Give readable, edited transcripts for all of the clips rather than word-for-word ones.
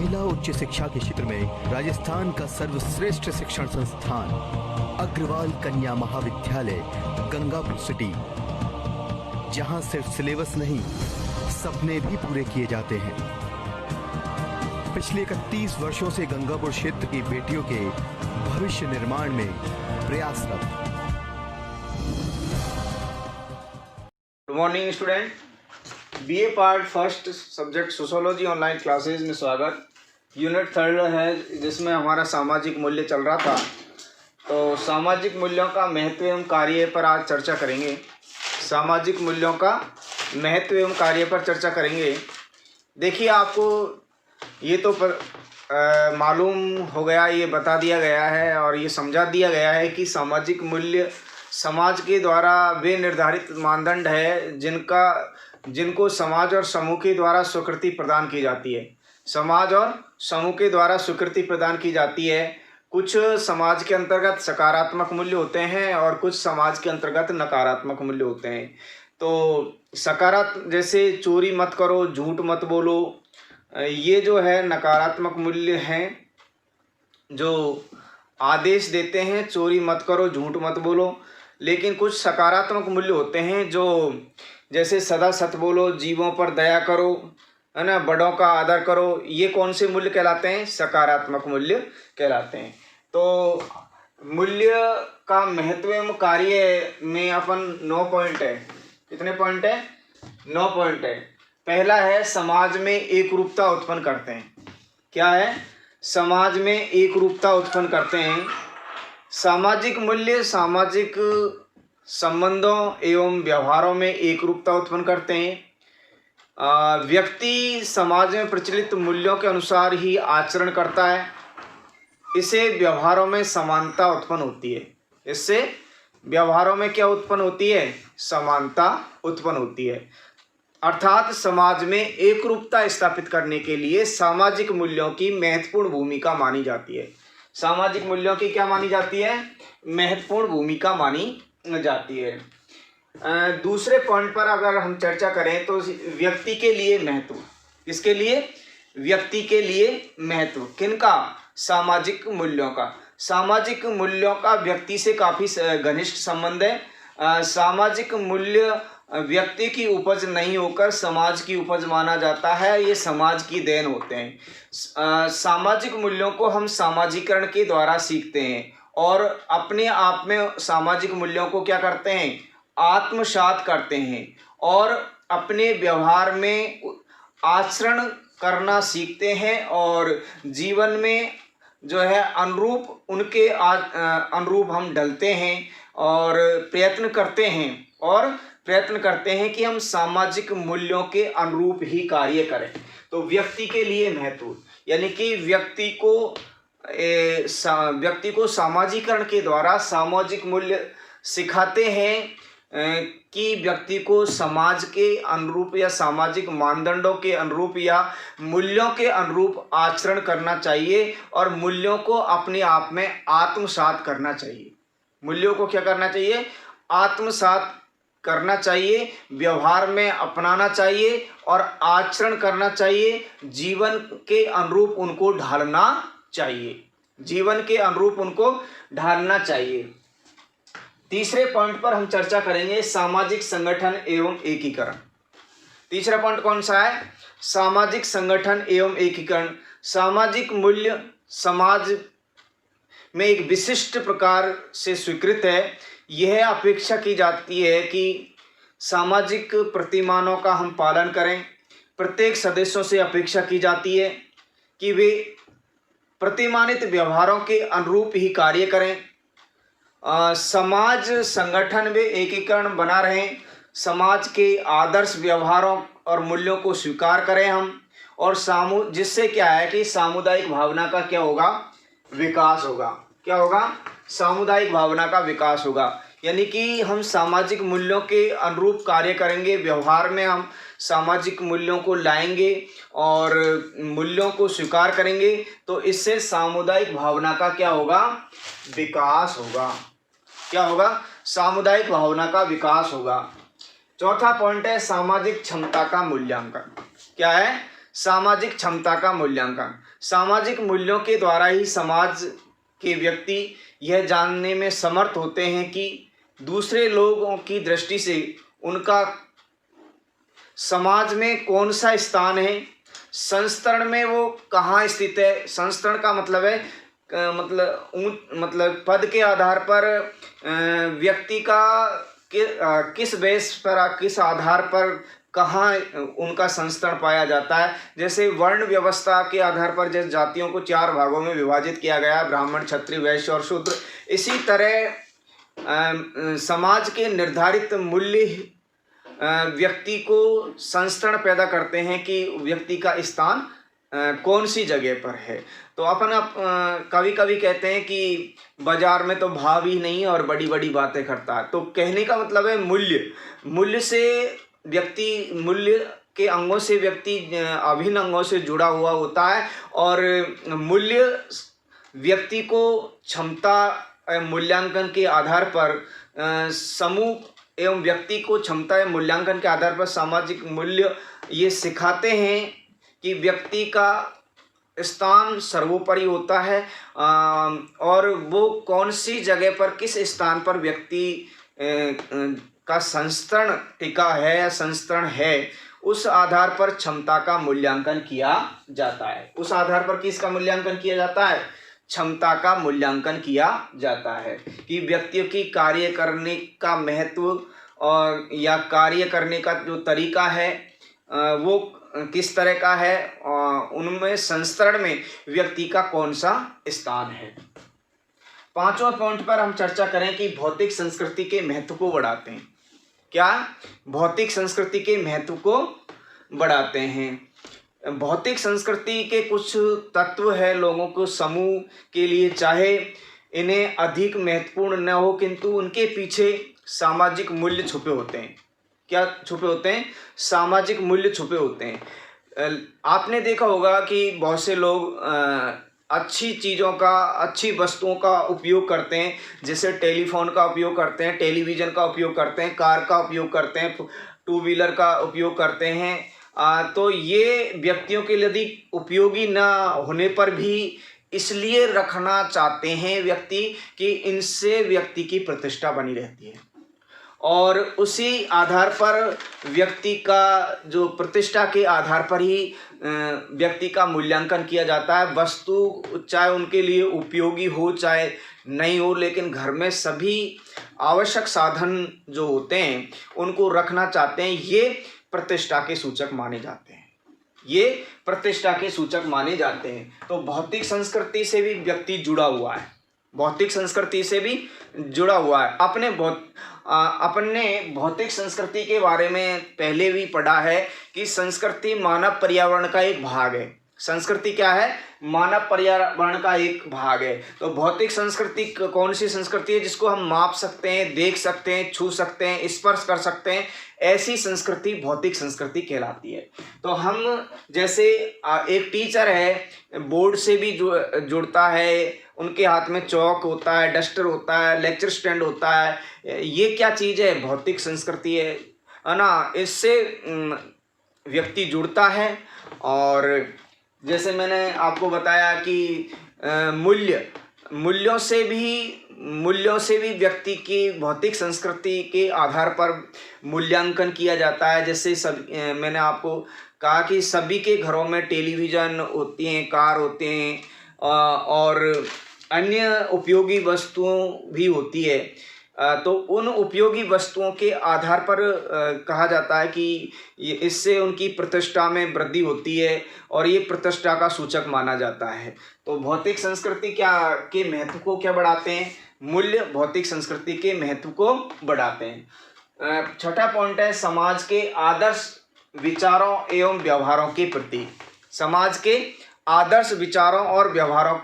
महिला उच्च शिक्षा के क्षेत्र में राजस्थान का सर्वश्रेष्ठ शिक्षण संस्थान अग्रवाल कन्या महाविद्यालय गंगापुर सिटी, जहां सिर्फ सिलेबस नहीं सपने भी पूरे किए जाते हैं। पिछले 31 वर्षों से गंगापुर क्षेत्र की बेटियों के भविष्य निर्माण में प्रयासरत। Good morning student, BA part first subject sociology online classes में स्वागत। यूनिट 3 है जिसमें हमारा सामाजिक मूल्य चल रहा था। तो सामाजिक मूल्यों का महत्व एवं कार्य पर आज चर्चा करेंगे। सामाजिक मूल्यों का महत्व एवं कार्य पर चर्चा करेंगे। देखिए, आपको ये तो मालूम हो गया, ये बता दिया गया है और ये समझा दिया गया है कि सामाजिक मूल्य समाज के द्वारा वे निर्धारित मानदंड है जिनको समाज और समूह के द्वारा स्वीकृति प्रदान की जाती है। समाज और समूह के द्वारा स्वीकृति प्रदान की जाती है। कुछ समाज के अंतर्गत सकारात्मक मूल्य होते हैं और कुछ समाज के अंतर्गत नकारात्मक मूल्य होते हैं। तो सकारात्मक जैसे चोरी मत करो, झूठ मत बोलो, ये जो है नकारात्मक मूल्य हैं जो आदेश देते हैं चोरी मत करो, झूठ मत बोलो। लेकिन कुछ सकारात्मक मूल्य होते हैं जो जैसे सदा सच बोलो, जीवों पर दया करो, है ना, बड़ों का आदर करो। ये कौन से मूल्य कहलाते हैं? सकारात्मक मूल्य कहलाते हैं। तो मूल्य का महत्व एवं कार्य में अपन 9 पॉइंट है। कितने पॉइंट है? 9 पॉइंट है। पहला है समाज में एक रूपता उत्पन्न करते हैं। क्या है? समाज में एक रूपता उत्पन्न करते हैं। सामाजिक मूल्य सामाजिक संबंधों एवं व्यवहारों में एक रूपता उत्पन्न करते हैं। व्यक्ति समाज में प्रचलित मूल्यों के अनुसार ही आचरण करता है। इससे व्यवहारों में समानता उत्पन्न होती है। इससे व्यवहारों में क्या उत्पन्न होती है? समानता उत्पन्न होती है। अर्थात समाज में एक रूपता स्थापित करने के लिए सामाजिक मूल्यों की महत्वपूर्ण भूमिका मानी जाती है। सामाजिक मूल्यों की क्या मानी जाती है? महत्वपूर्ण भूमिका मानी जाती है। दूसरे पॉइंट पर अगर हम चर्चा करें तो व्यक्ति के लिए महत्व। किसके लिए? व्यक्ति के लिए महत्व। किनका? सामाजिक मूल्यों का। सामाजिक मूल्यों का व्यक्ति से काफ़ी घनिष्ठ संबंध है। सामाजिक मूल्य व्यक्ति की उपज नहीं होकर समाज की उपज माना जाता है। ये समाज की देन होते हैं। सामाजिक मूल्यों को हम सामाजिकरण के द्वारा सीखते हैं और अपने आप में सामाजिक मूल्यों को क्या करते हैं? आत्मसात करते हैं और अपने व्यवहार में आचरण करना सीखते हैं और जीवन में जो है अनुरूप उनके अनुरूप हम ढलते हैं और प्रयत्न करते हैं कि हम सामाजिक मूल्यों के अनुरूप ही कार्य करें। तो व्यक्ति के लिए महत्व, यानी कि व्यक्ति को सामाजिकरण के द्वारा सामाजिक मूल्य सिखाते हैं कि व्यक्ति को समाज के अनुरूप या सामाजिक मानदंडों के अनुरूप या मूल्यों के अनुरूप आचरण करना चाहिए और मूल्यों को अपने आप में आत्मसात करना चाहिए। मूल्यों को क्या करना चाहिए? आत्मसात करना चाहिए, व्यवहार में अपनाना चाहिए और आचरण करना चाहिए। जीवन के अनुरूप उनको ढालना चाहिए। जीवन के अनुरूप उनको ढालना चाहिए। तीसरे पॉइंट पर हम चर्चा करेंगे सामाजिक संगठन एवं एकीकरण। तीसरा पॉइंट कौन सा है? सामाजिक संगठन एवं एकीकरण। सामाजिक मूल्य समाज में एक विशिष्ट प्रकार से स्वीकृत है। यह अपेक्षा की जाती है कि सामाजिक प्रतिमानों का हम पालन करें। प्रत्येक सदस्यों से अपेक्षा की जाती है कि वे प्रतिमानित व्यवहारों के अनुरूप ही कार्य करें। समाज संगठन में एकीकरण बना रहें। समाज के आदर्श व्यवहारों और मूल्यों को स्वीकार करें हम, और जिससे क्या है कि सामुदायिक भावना का क्या होगा? विकास होगा। क्या होगा? सामुदायिक भावना का विकास होगा। यानी कि हम सामाजिक मूल्यों के अनुरूप कार्य करेंगे, व्यवहार में हम सामाजिक मूल्यों को लाएंगे और मूल्यों को स्वीकार करेंगे, तो इससे सामुदायिक भावना का क्या होगा? विकास होगा। क्या होगा? सामुदायिक भावना का विकास होगा। चौथा पॉइंट है सामाजिक क्षमता का मूल्यांकन। क्या है? सामाजिक क्षमता का मूल्यांकन। सामाजिक मूल्यों के द्वारा ही समाज के व्यक्ति यह जानने में समर्थ होते हैं कि दूसरे लोगों की दृष्टि से उनका समाज में कौन सा स्थान है, संस्तरण में वो कहाँ स्थित है। संस्तरण का मतलब है मतलब पद के आधार पर व्यक्ति का किस बेस पर, किस आधार पर कहाँ उनका संस्तरण पाया जाता है। जैसे वर्ण व्यवस्था के आधार पर जैसे जातियों को 4 भागों में विभाजित किया गया, ब्राह्मण, क्षत्रिय, वैश्य और शूद्र, इसी तरह समाज के निर्धारित मूल्य व्यक्ति को संस्तरण पैदा करते हैं कि व्यक्ति का स्थान कौन सी जगह पर है। तो अपन कभी कभी कहते हैं कि बाजार में तो भाव ही नहीं और बड़ी बड़ी बातें करता है। तो कहने का मतलब है मूल्य से व्यक्ति, मूल्य के अंगों से व्यक्ति अभिन्न अंगों से जुड़ा हुआ होता है और मूल्य व्यक्ति को क्षमता मूल्यांकन के आधार पर समूह एवं व्यक्ति को क्षमता या मूल्यांकन के आधार पर सामाजिक मूल्य ये सिखाते हैं कि व्यक्ति का स्थान सर्वोपरि होता है और वो कौन सी जगह पर, किस स्थान पर व्यक्ति का संस्तरण टिका है या संस्तरण है, उस आधार पर क्षमता का मूल्यांकन किया जाता है। उस आधार पर किसका मूल्यांकन किया जाता है? क्षमता का मूल्यांकन किया जाता है कि व्यक्तियों की कार्य करने का महत्व और या कार्य करने का जो तरीका है वो किस तरह का है, उनमें संस्तरण में व्यक्ति का कौन सा स्थान है। 5वां पॉइंट पर हम चर्चा करें कि भौतिक संस्कृति के महत्व को बढ़ाते हैं। क्या? भौतिक संस्कृति के महत्व को बढ़ाते हैं। भौतिक संस्कृति के कुछ तत्व है लोगों को समूह के लिए, चाहे इन्हें अधिक महत्वपूर्ण न हो, किंतु उनके पीछे सामाजिक मूल्य छुपे होते हैं। क्या छुपे होते हैं? सामाजिक मूल्य छुपे होते हैं। आपने देखा होगा कि बहुत से लोग अच्छी चीज़ों का, अच्छी वस्तुओं का उपयोग करते हैं, जैसे टेलीफोन का उपयोग करते हैं, टेलीविज़न का उपयोग करते हैं, कार का उपयोग करते हैं, 2 व्हीलर का उपयोग करते हैं। तो ये व्यक्तियों के यदि उपयोगी ना होने पर भी इसलिए रखना चाहते हैं व्यक्ति कि इनसे व्यक्ति की प्रतिष्ठा बनी रहती है और उसी आधार पर व्यक्ति का जो प्रतिष्ठा के आधार पर ही व्यक्ति का मूल्यांकन किया जाता है। वस्तु चाहे उनके लिए उपयोगी हो चाहे नहीं हो, लेकिन घर में सभी आवश्यक साधन जो होते हैं उनको रखना चाहते हैं। ये प्रतिष्ठा के सूचक माने जाते हैं। ये प्रतिष्ठा के सूचक माने जाते हैं। तो भौतिक संस्कृति से भी व्यक्ति जुड़ा हुआ है, भौतिक संस्कृति से भी जुड़ा हुआ है। अपने भौतिक संस्कृति के बारे में पहले भी पढ़ा है कि संस्कृति मानव पर्यावरण का एक भाग है। संस्कृति क्या है? मानव पर्यावरण का एक भाग है। तो भौतिक संस्कृति कौन सी संस्कृति है? जिसको हम माप सकते हैं, देख सकते हैं, छू सकते हैं, स्पर्श कर सकते हैं, ऐसी संस्कृति भौतिक संस्कृति कहलाती है। तो हम जैसे एक टीचर है, बोर्ड से भी जुड़ता है, उनके हाथ में चौक होता है, डस्टर होता है, लेक्चर स्टैंड होता है, ये क्या चीज़ है? भौतिक संस्कृति है ना। इससे व्यक्ति जुड़ता है। और जैसे मैंने आपको बताया कि मूल्यों से भी व्यक्ति की भौतिक संस्कृति के आधार पर मूल्यांकन किया जाता है। जैसे मैंने आपको कहा कि सभी के घरों में टेलीविज़न होती हैं, कार होते हैं और अन्य उपयोगी वस्तुओं भी होती है। तो उन उपयोगी वस्तुओं के आधार पर कहा जाता है कि इससे उनकी प्रतिष्ठा में वृद्धि होती है और ये प्रतिष्ठा का सूचक माना जाता है। तो भौतिक संस्कृति के महत्व को क्या बढ़ाते हैं? मूल्य भौतिक संस्कृति के महत्व को बढ़ाते हैं। छठा पॉइंट है समाज के आदर्श विचारों एवं व्यवहारों के प्रति। समाज के आदर्श विचारों और व्यवहारों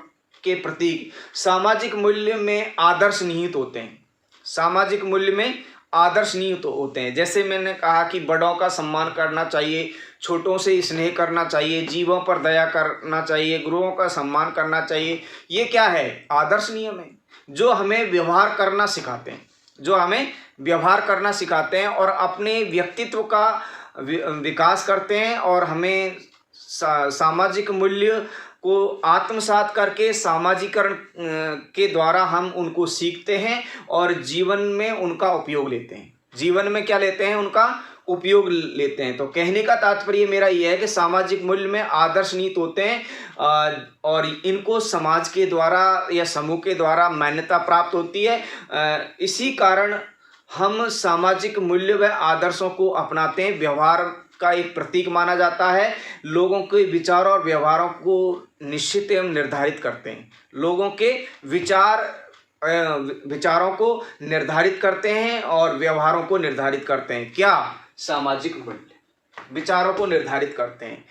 के प्रति सामाजिक मूल्य में आदर्श निहित होते हैं। सामाजिक मूल्य में आदर्श निहित होते हैं। जैसे मैंने कहा कि बड़ों का सम्मान करना चाहिए, छोटों से स्नेह करना चाहिए, जीवों पर दया करना चाहिए, गुरुओं का सम्मान करना चाहिए। ये क्या है? आदर्श नियम है जो हमें व्यवहार करना सिखाते हैं, जो हमें व्यवहार करना सिखाते हैं और अपने व्यक्तित्व का विकास करते हैं और हमें सामाजिक मूल्य को आत्मसात करके सामाजिकरण के द्वारा हम उनको सीखते हैं और जीवन में उनका उपयोग लेते हैं। जीवन में क्या लेते हैं? उनका उपयोग लेते हैं। तो कहने का तात्पर्य मेरा यह है कि सामाजिक मूल्य में आदर्श नीति होते हैं और इनको समाज के द्वारा या समूह के द्वारा मान्यता प्राप्त होती है। इसी कारण हम सामाजिक मूल्य व आदर्शों को अपनाते हैं। व्यवहार का एक प्रतीक माना जाता है। लोगों के विचारों और व्यवहारों को निश्चित एवं निर्धारित करते हैं। लोगों के विचारों को निर्धारित करते हैं और व्यवहारों को निर्धारित करते हैं। क्या? सामाजिक मूल्य विचारों को निर्धारित करते हैं,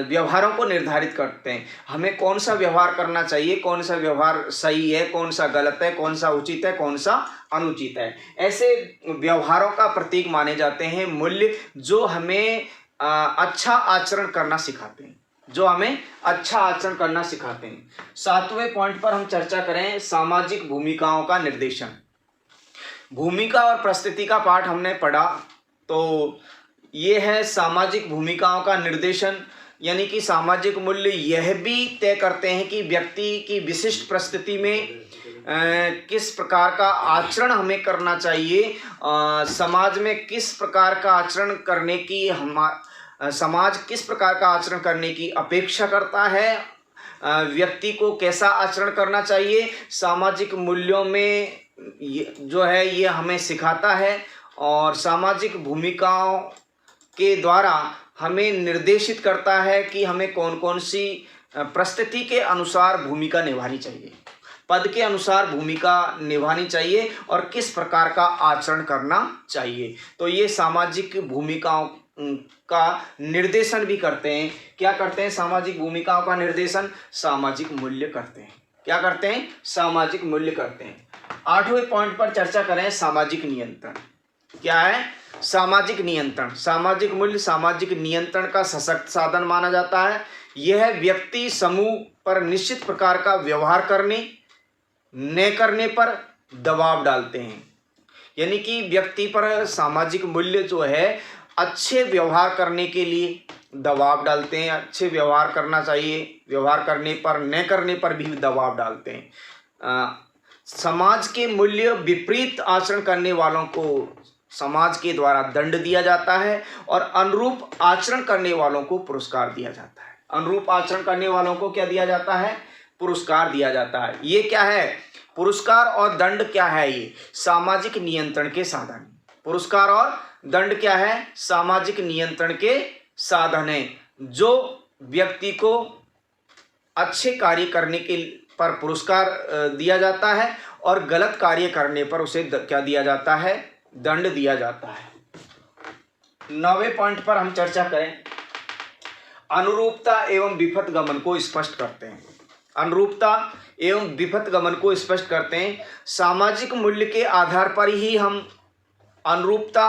व्यवहारों को निर्धारित करते हैं। हमें कौन सा व्यवहार करना चाहिए, कौन सा व्यवहार सही है, कौन सा गलत है, कौन सा उचित है, कौन सा अनुचित है। ऐसे व्यवहारों का प्रतीक माने जाते हैं मूल्य, जो हमें अच्छा आचरण करना सिखाते हैं, जो हमें अच्छा आचरण करना सिखाते हैं। 7वें पॉइंट पर हम चर्चा करें, सामाजिक भूमिकाओं का निर्देशन। भूमिका और परिस्थिति का पाठ हमने पढ़ा, तो ये है सामाजिक भूमिकाओं का निर्देशन। यानी कि सामाजिक मूल्य यह भी तय करते हैं कि व्यक्ति की विशिष्ट परिस्थिति में किस प्रकार का आचरण हमें करना चाहिए, समाज में किस प्रकार का आचरण करने की समाज किस प्रकार का आचरण करने की अपेक्षा करता है, व्यक्ति को कैसा आचरण करना चाहिए। सामाजिक मूल्यों में जो है ये हमें सिखाता है और सामाजिक भूमिकाओं के द्वारा हमें निर्देशित करता है कि हमें कौन कौन सी परिस्थिति के अनुसार भूमिका निभानी चाहिए, पद के अनुसार भूमिका निभानी चाहिए और किस प्रकार का आचरण करना चाहिए। तो ये सामाजिक भूमिकाओं का निर्देशन भी करते हैं। क्या करते हैं? सामाजिक भूमिकाओं का निर्देशन सामाजिक मूल्य करते हैं। क्या करते हैं? सामाजिक मूल्य करते हैं। 8वें पॉइंट पर चर्चा करें, सामाजिक नियंत्रण। क्या है? सामाजिक नियंत्रण। सामाजिक मूल्य सामाजिक नियंत्रण का सशक्त साधन माना जाता है। यह व्यक्ति समूह पर निश्चित प्रकार का व्यवहार करने न करने पर दबाव डालते हैं। यानी कि व्यक्ति पर सामाजिक मूल्य जो है अच्छे व्यवहार करने के लिए दबाव डालते हैं। अच्छे व्यवहार करना चाहिए, व्यवहार करने पर न करने पर भी दबाव डालते हैं। समाज के मूल्य विपरीत आचरण करने वालों को समाज के द्वारा दंड दिया जाता है और अनुरूप आचरण करने वालों को पुरस्कार दिया जाता है। अनुरूप आचरण करने वालों को क्या दिया जाता है? पुरस्कार दिया जाता है। ये क्या है? पुरस्कार और दंड क्या है? ये सामाजिक नियंत्रण के साधन। पुरस्कार और दंड क्या है? सामाजिक नियंत्रण के साधन है, जो व्यक्ति को अच्छे कार्य करने के पर पुरस्कार दिया जाता है और गलत कार्य करने पर उसे क्या दिया जाता है? दंड दिया जाता है। 9वें पॉइंट पर हम चर्चा करें, अनुरूपता एवं विपथ गमन को स्पष्ट करते हैं। अनुरूपता एवं विपथ गमन को स्पष्ट करते हैं। सामाजिक मूल्य के आधार पर ही हम अनुरूपता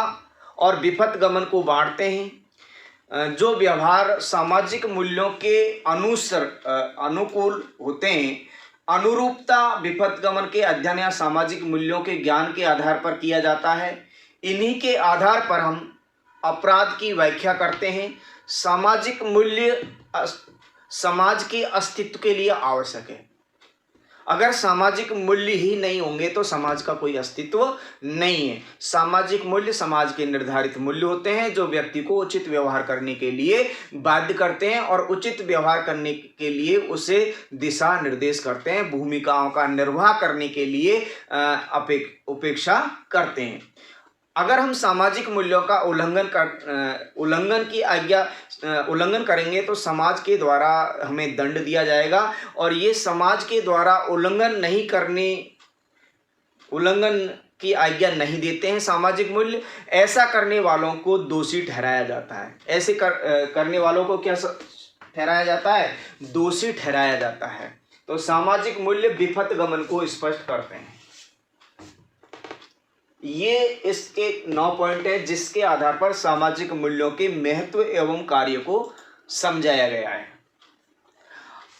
और विपथ गमन को बांटते हैं। जो व्यवहार सामाजिक मूल्यों के अनुकूल होते हैं, अनुरूपता विपथ गमन के अध्ययन या सामाजिक मूल्यों के ज्ञान के आधार पर किया जाता है। इन्हीं के आधार पर हम अपराध की व्याख्या करते हैं। सामाजिक मूल्य समाज के अस्तित्व के लिए आवश्यक है। अगर सामाजिक मूल्य ही नहीं होंगे तो समाज का कोई अस्तित्व नहीं है। सामाजिक मूल्य समाज के निर्धारित मूल्य होते हैं, जो व्यक्ति को उचित व्यवहार करने के लिए बाध्य करते हैं और उचित व्यवहार करने के लिए उसे दिशा निर्देश करते हैं, भूमिकाओं का निर्वाह करने के लिए उपेक्षा करते हैं। अगर हम सामाजिक मूल्यों का उल्लंघन करेंगे तो समाज के द्वारा हमें दंड दिया जाएगा और ये समाज के द्वारा उल्लंघन की आज्ञा नहीं देते हैं सामाजिक मूल्य। ऐसा करने वालों को दोषी ठहराया जाता है। ऐसे करने वालों को क्या ठहराया जाता है? दोषी ठहराया जाता है। तो सामाजिक मूल्य विपथ गमन को स्पष्ट करते हैं। ये इसके 9 पॉइंट है, जिसके आधार पर सामाजिक मूल्यों के महत्व एवं कार्य को समझाया गया है।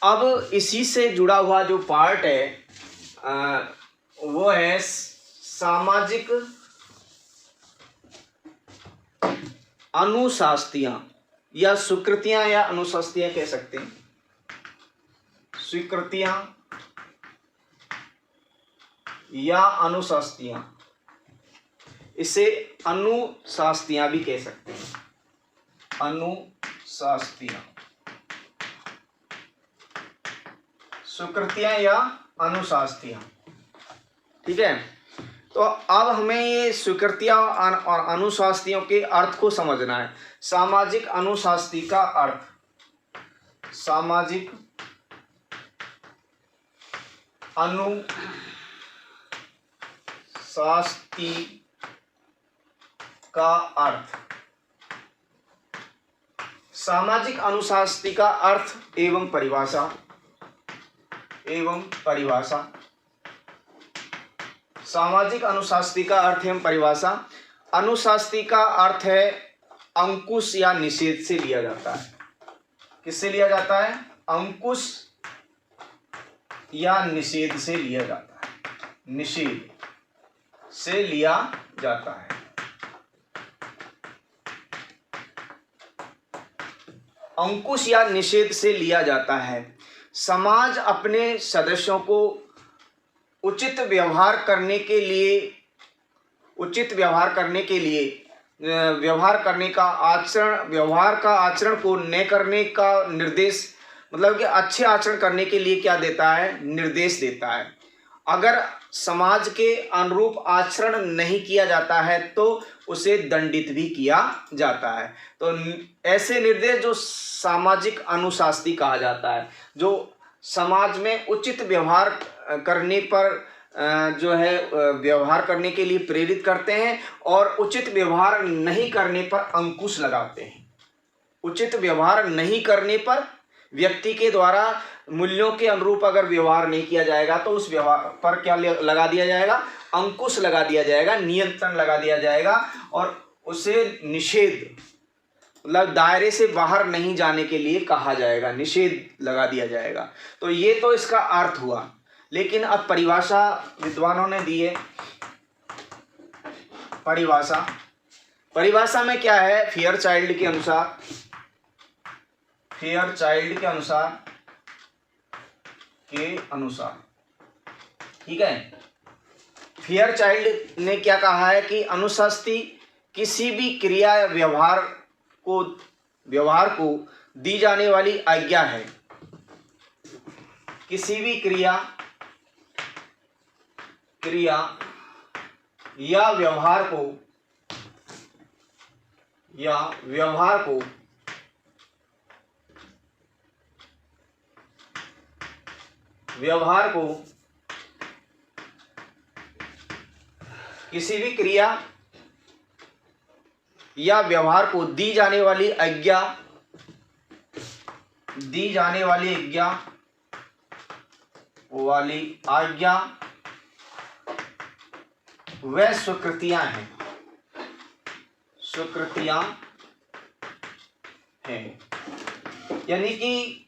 अब इसी से जुड़ा हुआ जो पार्ट है वो है सामाजिक अनुशास्तियाँ। या स्वीकृतियां या अनुशास्तियां कह सकते हैं। स्वीकृतियां या अनुशास्तियां, इसे अनुशास्तियां भी कह सकते हैं। अनुशास्तियां, स्वीकृतियां या अनुशास्तियां, ठीक है। तो अब हमें ये स्वीकृतियां और अनुशास्तियों के अर्थ को समझना है। सामाजिक अनुशास्ति का अर्थ, सामाजिक अनुशास्ति का अर्थ, सामाजिक अनुशास्ति का अर्थ एवं परिभाषा, सामाजिक अनुशास्ति का अर्थ एवं परिभाषा। अनुशास्ति का अर्थ है अंकुश या निषेध से लिया जाता है। किससे लिया जाता है? अंकुश या निषेध से लिया जाता है। निषेध से लिया जाता है। अंकुश या निषेध से लिया जाता है। समाज अपने सदस्यों को उचित व्यवहार करने के लिए व्यवहार का आचरण को न करने का निर्देश, मतलब कि अच्छे आचरण करने के लिए क्या देता है? निर्देश देता है। अगर समाज के अनुरूप आचरण नहीं किया जाता है तो उसे दंडित भी किया जाता है। तो ऐसे निर्देश जो सामाजिक अनुशास्ति कहा जाता है, जो समाज में उचित व्यवहार करने पर जो है व्यवहार करने के लिए प्रेरित करते हैं और उचित व्यवहार नहीं करने पर अंकुश लगाते हैं। उचित व्यवहार नहीं करने पर व्यक्ति के द्वारा मूल्यों के अनुरूप अगर व्यवहार नहीं किया जाएगा तो उस व्यवहार पर क्या लगा दिया जाएगा? अंकुश लगा दिया जाएगा, नियंत्रण लगा दिया जाएगा और उसे निषेध, मतलब दायरे से बाहर नहीं जाने के लिए कहा जाएगा, निषेध लगा दिया जाएगा। तो ये तो इसका अर्थ हुआ। लेकिन अब परिभाषा विद्वानों ने दी है। परिभाषा में क्या है? फेयरचाइल्ड के अनुसार, ठीक है। फेयरचाइल्ड ने क्या कहा है कि अनुशास्ति किसी भी क्रिया या व्यवहार को दी जाने वाली आज्ञा है। किसी भी क्रिया या व्यवहार को किसी भी क्रिया या व्यवहार को दी जाने वाली आज्ञा वह स्वीकृतियां हैं। यानी कि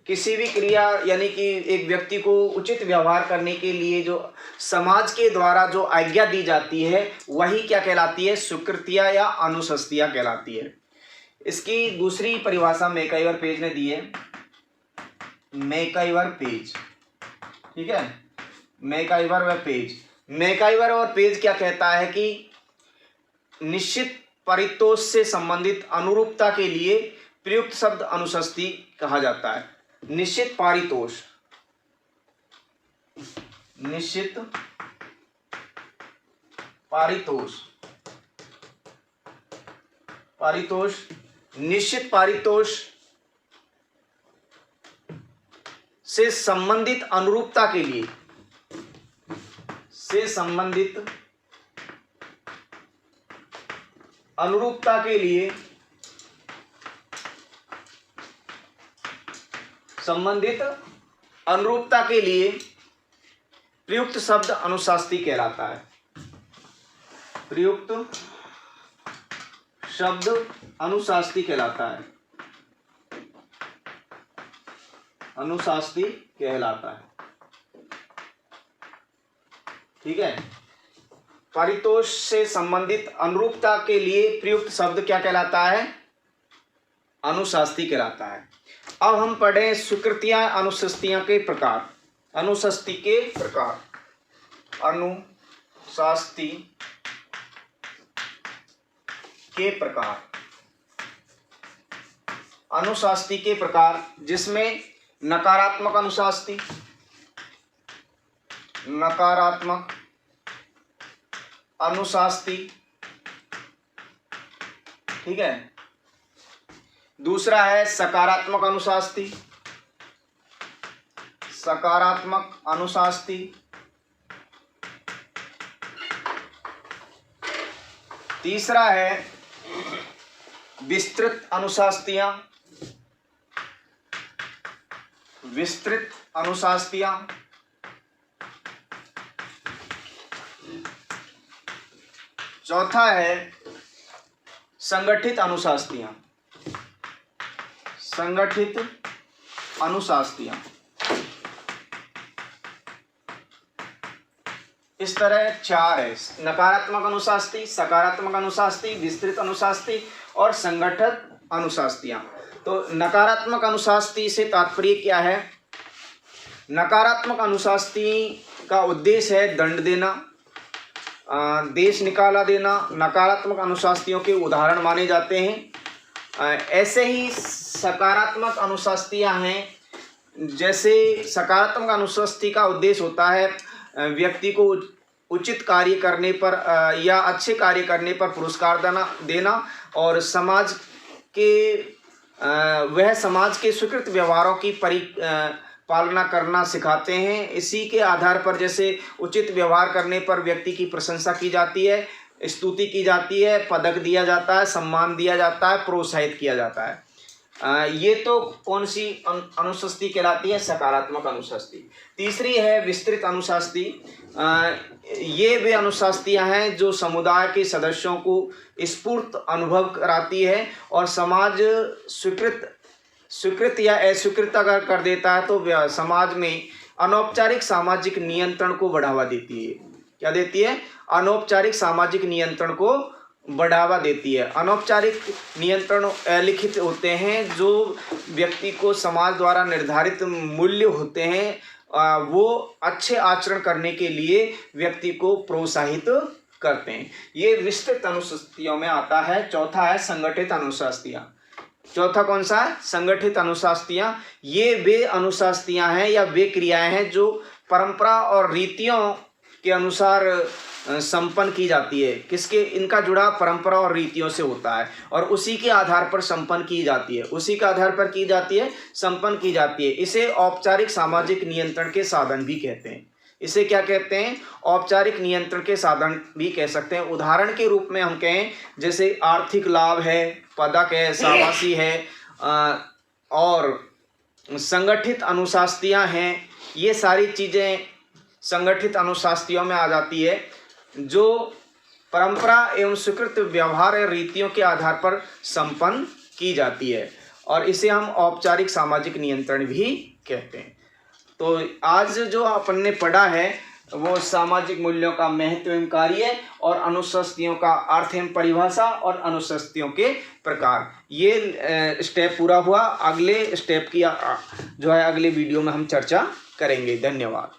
किसी भी क्रिया, यानी कि एक व्यक्ति को उचित व्यवहार करने के लिए जो समाज के द्वारा जो आज्ञा दी जाती है वही क्या कहलाती है? स्वीकृतियां या अनुशास्तियां कहलाती है। इसकी दूसरी परिभाषा मैकइवर पेज ने दी है। मैकइवर पेज, ठीक है। मैकइवर और पेज क्या कहता है कि निश्चित परितोष से संबंधित अनुरूपता के लिए प्रयुक्त शब्द अनुशास्ति कहा जाता है। निश्चित पारितोष, निश्चित पारितोष से संबंधित अनुरूपता के लिए, संबंधित अनुरूपता के लिए प्रयुक्त शब्द अनुशास्ति कहलाता है। प्रयुक्त शब्द अनुशास्ति कहलाता है। ठीक है। पारितोष से संबंधित अनुरूपता के लिए प्रयुक्त शब्द क्या कहलाता है? अनुशास्ती कहलाता है। अब हम पढ़ें स्वीकृतियां अनुशास्तियां के प्रकार। अनुशास्ती के प्रकार, अनुशास्ती के प्रकार, अनुशास्ती के प्रकार जिसमें नकारात्मक अनुशास्ती, नकारात्मक अनुशास्ती, ठीक है। दूसरा है सकारात्मक अनुशास्ती, सकारात्मक अनुशास्ती। तीसरा है विस्तृत अनुशास्तियां, विस्तृत अनुशास्तियां। चौथा है संगठित अनुशास्तियां, संगठित अनुशास्तियां। इस तरह चार है, नकारात्मक अनुशास्ती, सकारात्मक अनुशास्ती, विस्तृत अनुशास्ती और संगठित अनुशास्तियां। तो नकारात्मक अनुशास्ती से तात्पर्य क्या है? नकारात्मक अनुशास्ती का उद्देश्य है दंड देना, देश निकाला देना। नकारात्मक अनुशास्तियों के उदाहरण माने जाते हैं। ऐसे ही सकारात्मक अनुशास्तियां हैं, जैसे सकारात्मक अनुशास्ती का उद्देश्य होता है व्यक्ति को उचित कार्य करने पर या अच्छे कार्य करने पर पुरस्कार देना और समाज के वह समाज के स्वीकृत व्यवहारों की पालना करना सिखाते हैं। इसी के आधार पर जैसे उचित व्यवहार करने पर व्यक्ति की प्रशंसा की जाती है, स्तुति की जाती है, पदक दिया जाता है, सम्मान दिया जाता है, प्रोत्साहित किया जाता है। ये तो कौन सी अनुशास्ती कहलाती है? सकारात्मक अनुशास्ती। तीसरी है विस्तृत अनुशास्ती। ये वे अनुशास्तियाँ हैं जो समुदाय के सदस्यों को स्फूर्त अनुभव कराती है और समाज स्वीकृत या अस्वीकृत अगर कर देता है तो समाज में अनौपचारिक सामाजिक नियंत्रण को बढ़ावा देती है। क्या देती है? अनौपचारिक सामाजिक नियंत्रण को बढ़ावा देती है। अनौपचारिक नियंत्रण अलिखित होते हैं, जो व्यक्ति को समाज द्वारा निर्धारित मूल्य होते हैं वो अच्छे आचरण करने के लिए व्यक्ति को प्रोत्साहित करते हैं। ये विस्तृत अनुशास्तियों में आता है। चौथा है संगठित अनुशास्तियाँ। चौथा कौन सा है? संगठित अनुशास्तियाँ। ये वे अनुशास्तियाँ हैं या वे क्रियाएं हैं जो परंपरा और रीतियों के अनुसार संपन्न की जाती है। किसके? इनका जुड़ाव परंपरा और रीतियों से होता है और उसी के आधार पर संपन्न की जाती है, उसी के आधार पर की जाती है, संपन्न की जाती है। इसे औपचारिक सामाजिक नियंत्रण के साधन भी कहते हैं। इसे क्या कहते हैं? औपचारिक नियंत्रण के साधन भी कह सकते हैं। उदाहरण के रूप में हम कहें जैसे आर्थिक लाभ है, पदक है, शाबाशी है और संगठित अनुशास्तियाँ हैं। ये सारी चीज़ें संगठित अनुशास्तियों में आ जाती है जो परंपरा एवं स्वीकृत व्यवहार और रीतियों के आधार पर संपन्न की जाती है और इसे हम औपचारिक सामाजिक नियंत्रण भी कहते हैं। तो आज जो अपन ने पढ़ा है वो सामाजिक मूल्यों का महत्व एवं कार्य और अनुशास्तियों का अर्थ एवं परिभाषा और अनुशास्तियों के प्रकार। ये स्टेप पूरा हुआ। अगले स्टेप की जो है अगले वीडियो में हम चर्चा करेंगे। धन्यवाद।